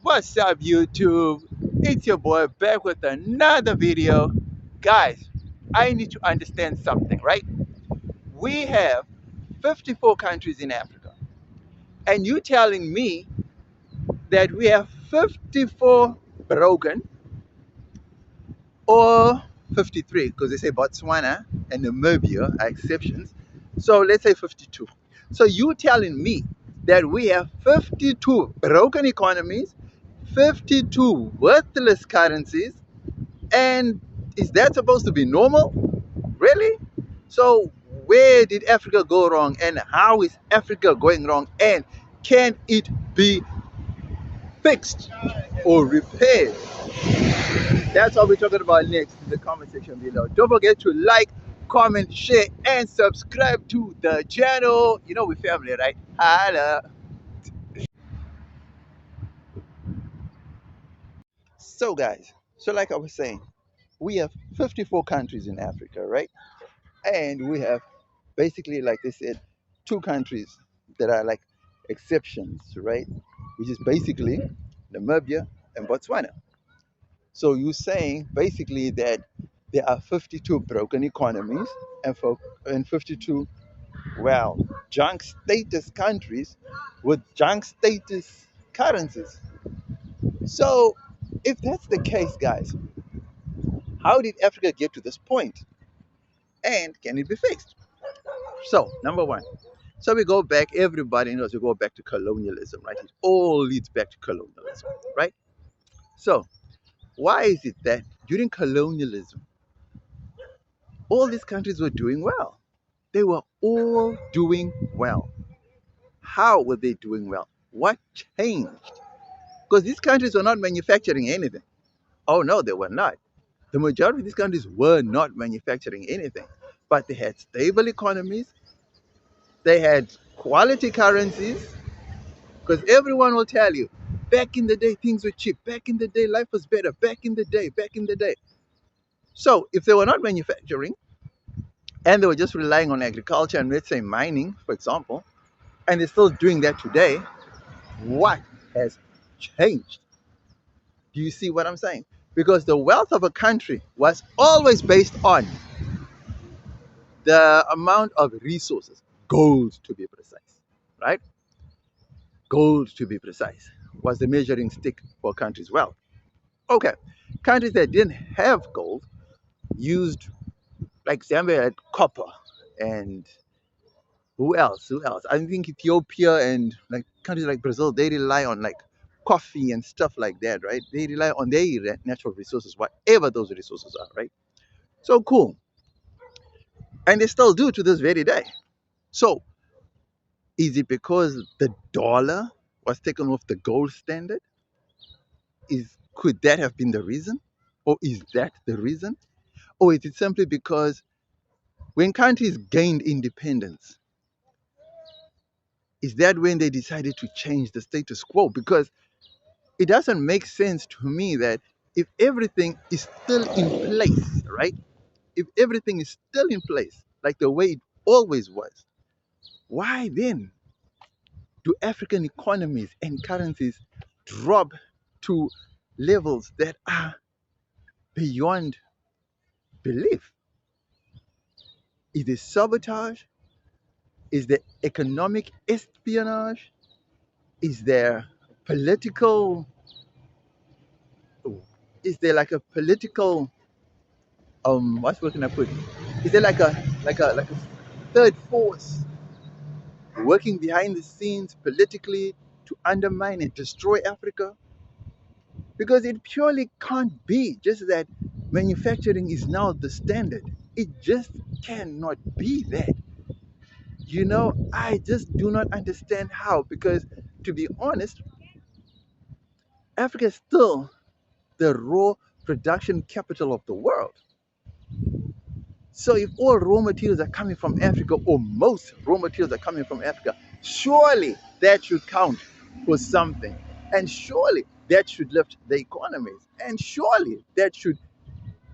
What's up, YouTube? It's your boy back with another video. Guys, I need to understand something, right? We have 54 countries in Africa, and you telling me that we have 54 broken or 53, because they say Botswana and Namibia are exceptions. So let's say 52. So you telling me that we have 52 broken economies, 52 worthless currencies, and is that supposed to be normal? Really? So where did Africa go wrong, and how is Africa going wrong, and can it be fixed or repaired? That's what we're talking about next in the comment section below. Don't forget to like, comment, share, and subscribe to the channel. You know we're family, right? Holla. So guys, so like I was saying, we have 54 countries in Africa, right? And we have basically, like they said, two countries that are like exceptions, right? Which is basically Namibia and Botswana. So you're saying basically that there are 52 broken economies and 52, well, junk status countries with junk status currencies. So if that's the case, guys, how did Africa get to this point? And can it be fixed? So, number one, so we go back, everybody knows we go back to colonialism, right? It all leads back to colonialism, right? So, why is it that during colonialism, all these countries were doing well? They were all doing well. How were they doing well? What changed? Because these countries were not manufacturing anything. Oh, no, they were not. The majority of these countries were not manufacturing anything, but they had stable economies, they had quality currencies, because everyone will tell you, back in the day, things were cheap. Back in the day, life was better. Back in the day, back in the day. So if they were not manufacturing and they were just relying on agriculture and let's say mining, for example, and they're still doing that today, what has changed? Do you see what I'm saying? Because the wealth of a country was always based on the amount of resources, gold to be precise, right? Gold to be precise was the measuring stick for a country's wealth. Okay, countries that didn't have gold used, like Zambia had copper, and who else? Who else? I think Ethiopia and like countries like Brazil, they rely on like coffee and stuff like that, right? They rely on their natural resources, whatever those resources are, right? So cool, and they still do to this very day. So is it because the dollar was taken off the gold standard? Could that have been the reason, or is that the reason, or is it simply because when countries gained independence, is that when they decided to change the status quo? Because it doesn't make sense to me that if everything is still in place, right? If everything is still in place, like the way it always was, why then do African economies and currencies drop to levels that are beyond belief? Is it sabotage? Is there economic espionage? Is there political, is there like a political, what's what can I put? Is there like a third force working behind the scenes politically to undermine and destroy Africa? Because it purely can't be just that manufacturing is now the standard. It just cannot be that. I just do not understand how, because to be honest, Africa is still the raw production capital of the world. So if all raw materials are coming from Africa, or most raw materials are coming from Africa, surely that should count for something. And surely that should lift the economies. And surely that should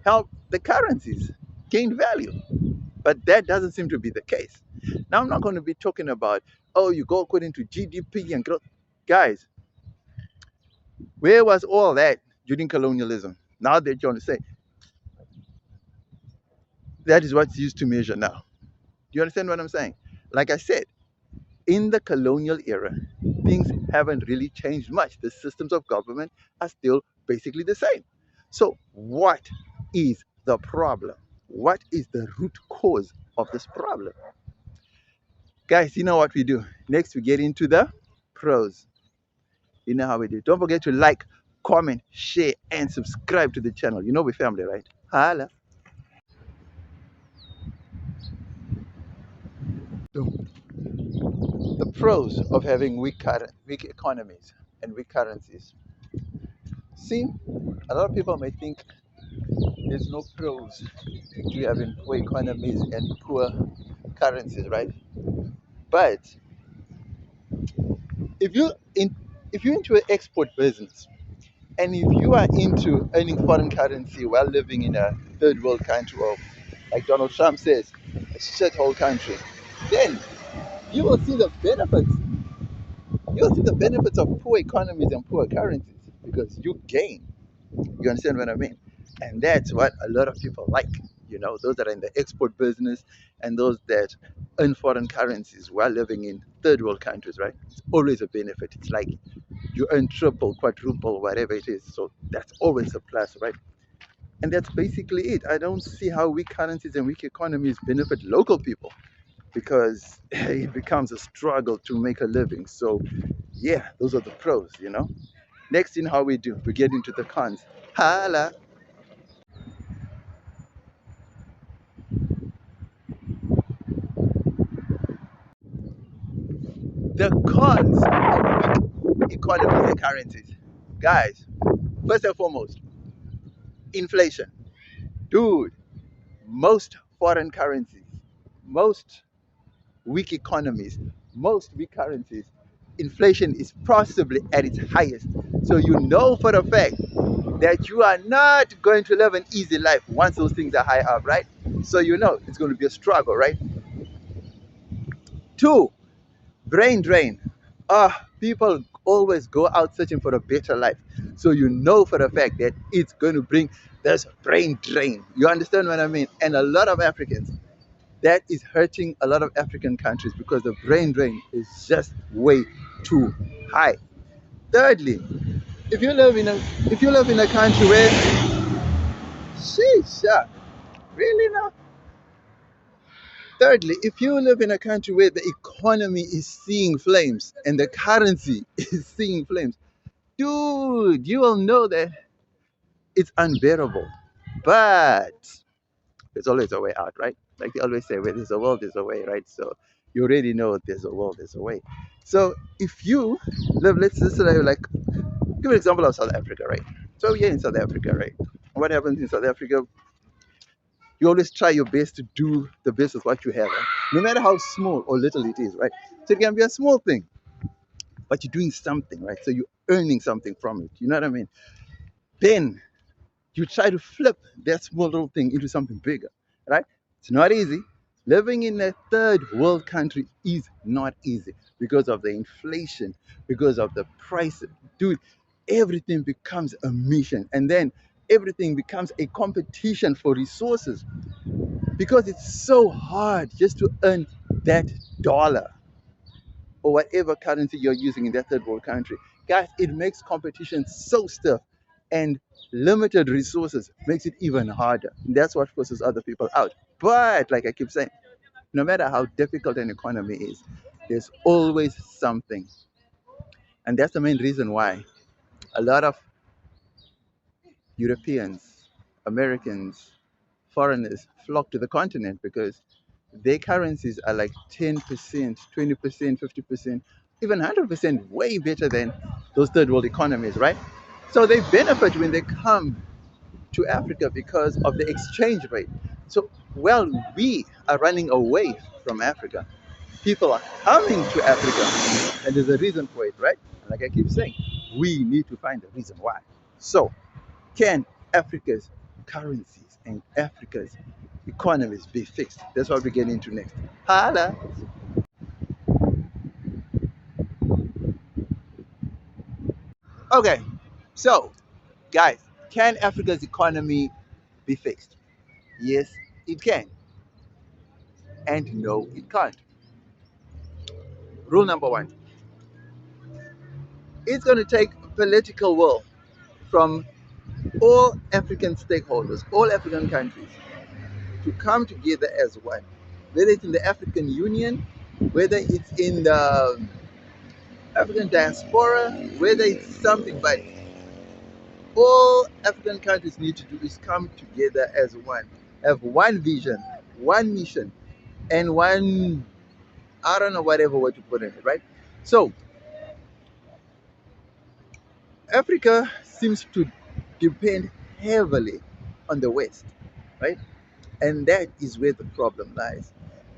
help the currencies gain value. But that doesn't seem to be the case. Now, I'm not going to be talking about, oh, you go according to GDP and growth. Guys, Where was all that during colonialism? Now they're trying to say that is what's used to measure now. Do you understand what I'm saying? Like I said, in the colonial era, things haven't really changed much. The systems of government are still basically the same. So, what is the problem? What is the root cause of this problem? Guys, you know what we do? Next, we get into the pros. You know how we do. Don't forget to like, comment, share, and subscribe to the channel. You know we're family, right? Holla. The pros of having weak economies and weak currencies. See, a lot of people may think there's no pros to having poor economies and poor currencies, right? But if you in if you're into an export business and if you are into earning foreign currency while living in a third world country or like Donald Trump says, a shithole country, then you will see the benefits. You'll see the benefits of poor economies and poor currencies because you gain. You understand what I mean? And that's what a lot of people like. You know, those that are in the export business and those that earn foreign currencies while living in third world countries, right? It's always a benefit. It's like you earn triple, quadruple, whatever it is. So that's always a plus, right? And that's basically it. I don't see how weak currencies and weak economies benefit local people because it becomes a struggle to make a living. So, yeah, those are the pros, you know. Next thing, how we do, we get into the cons. Hala. The cons of weak economies and currencies. Guys, first and foremost, inflation. Dude, most foreign currencies, most weak economies, most weak currencies, inflation is possibly at its highest. So you know for a fact that you are not going to live an easy life once those things are high up, right? So you know it's going to be a struggle, right? Two, brain drain. People always go out searching for a better life. So you know for a fact that it's going to bring this brain drain. You understand what I mean? And a lot of Africans, that is hurting a lot of African countries because the brain drain is just way too high. Thirdly, if you live in a if you live in a country where sheesh, really now. Thirdly, if you live in a country where the economy is seeing flames and the currency is seeing flames, dude, you will know that it's unbearable. But there's always a way out, right? Like they always say, where there's a will, there's a way, right? So you already know there's a will, there's a way. So if you live, let's just say, like, give an example of South Africa, right? So you're in South Africa, right? What happens in South Africa? You always try your best to do the best with what you have, right? No matter how small or little it is, right? So it can be a small thing, but you're doing something, right? So you're earning something from it. You know what I mean? Then you try to flip that small little thing into something bigger, right? It's not easy. Living in a third world country is not easy because of the inflation, because of the prices. Dude, everything becomes a mission. And then everything becomes a competition for resources because it's so hard just to earn that dollar or whatever currency you're using in that third world country. Guys, it makes competition so stiff and limited resources makes it even harder. And that's what forces other people out. But like I keep saying, no matter how difficult an economy is, there's always something. And that's the main reason why a lot of Europeans, Americans, foreigners flock to the continent because their currencies are like 10%, 20%, 50%, even 100% way better than those third world economies, right? So they benefit when they come to Africa because of the exchange rate. So while we are running away from Africa, people are coming to Africa, and there's a reason for it, right? And like I keep saying, we need to find the reason why. So can Africa's currencies and Africa's economies be fixed? That's what we get into next. Holla! Okay, So, guys, can Africa's economy be fixed? Yes, it can, and no, it can't. Rule number one, it's going to take political will from all African stakeholders, all African countries, to come together as one. Whether it's in the African Union, whether it's in the African diaspora, whether it's something, but all African countries need to do is come together as one, have one vision, one mission, and one, I don't know, whatever way to put in it, right? So Africa seems to depend heavily on the West, right? And that is where the problem lies.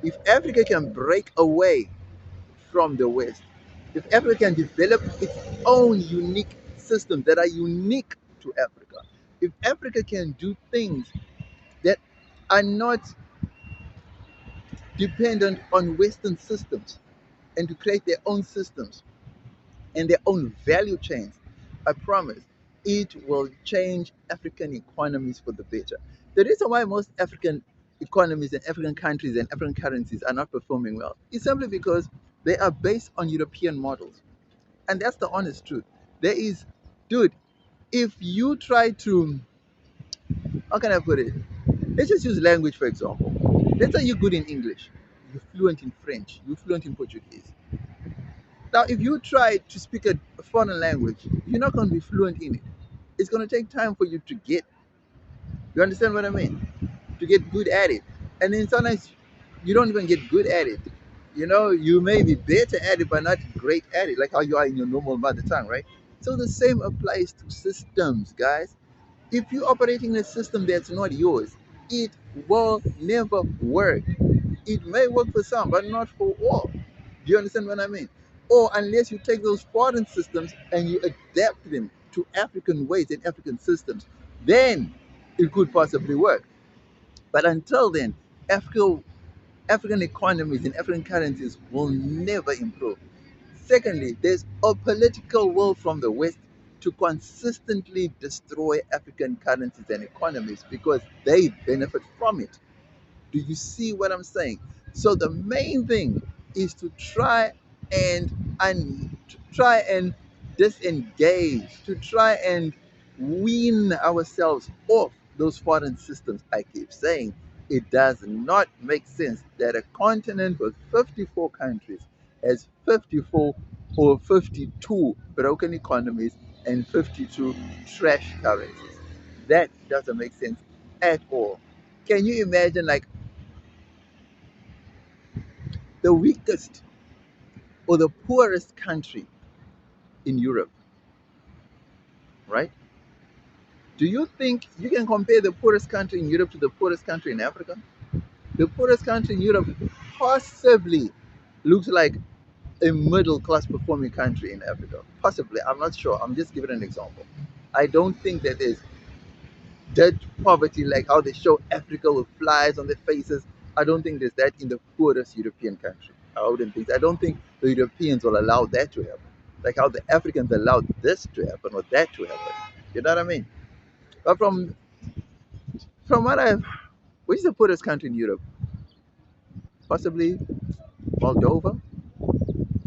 If Africa can break away from the West, if Africa can develop its own unique systems that are unique to Africa, if Africa can do things that are not dependent on Western systems and to create their own systems and their own value chains, I promise it will change African economies for the better. The reason why most African economies and African countries and African currencies are not performing well is simply because they are based on European models. And that's the honest truth. There is, dude, if you try to, how can I put it? Let's just use language for example. Let's say you're good in English, you're fluent in French, you're fluent in Portuguese. Now, if you try to speak a foreign language, you're not going to be fluent in it. It's going to take time for you to get. You understand what I mean? To get good at it. And then sometimes you don't even get good at it. You know, you may be better at it, but not great at it, like how you are in your normal mother tongue, right? So the same applies to systems, guys. If you're operating in a system that's not yours, it will never work. It may work for some, but not for all. Do you understand what I mean? Or unless you take those foreign systems and you adapt them to African ways and African systems, then it could possibly work. But until then, Africa, African economies and African currencies will never improve. Secondly, there's a political will from the West to consistently destroy African currencies and economies because they benefit from it. Do you see what I'm saying? So the main thing is to try and disengage, to try and wean ourselves off those foreign systems. I keep saying it does not make sense that a continent with 54 countries has 54 or 52 broken economies and 52 trash currencies. That doesn't make sense at all. Can you imagine like the weakest or the poorest country in Europe, right? Do you think you can compare the poorest country in Europe to the poorest country in Africa? The poorest country in Europe possibly looks like a middle class performing country in Africa. Possibly, I'm not sure. I'm just giving an example. I don't think that there's dead poverty like how they show Africa with flies on their faces. I don't think there's that in the poorest European country. I wouldn't think. I don't think the Europeans will allow that to happen. Like how the Africans allowed this to happen or that to happen. You know what I mean? But from what I've, which is the poorest country in Europe? Possibly Moldova.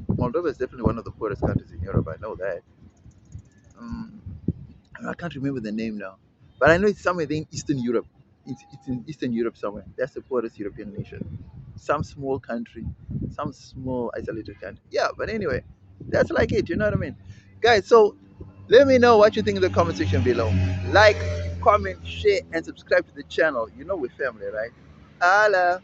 Moldova is definitely one of the poorest countries in Europe. I know that. Um, I can't remember the name now, but I know it's somewhere in Eastern Europe. It's in Eastern Europe somewhere. That's the poorest European nation. Some small country, some small isolated country. Yeah, but anyway, that's like it. You know what I mean, guys? So let me know what you think in the comment section below. Like, comment, share, and subscribe to the channel. You know we're family, right? Allah.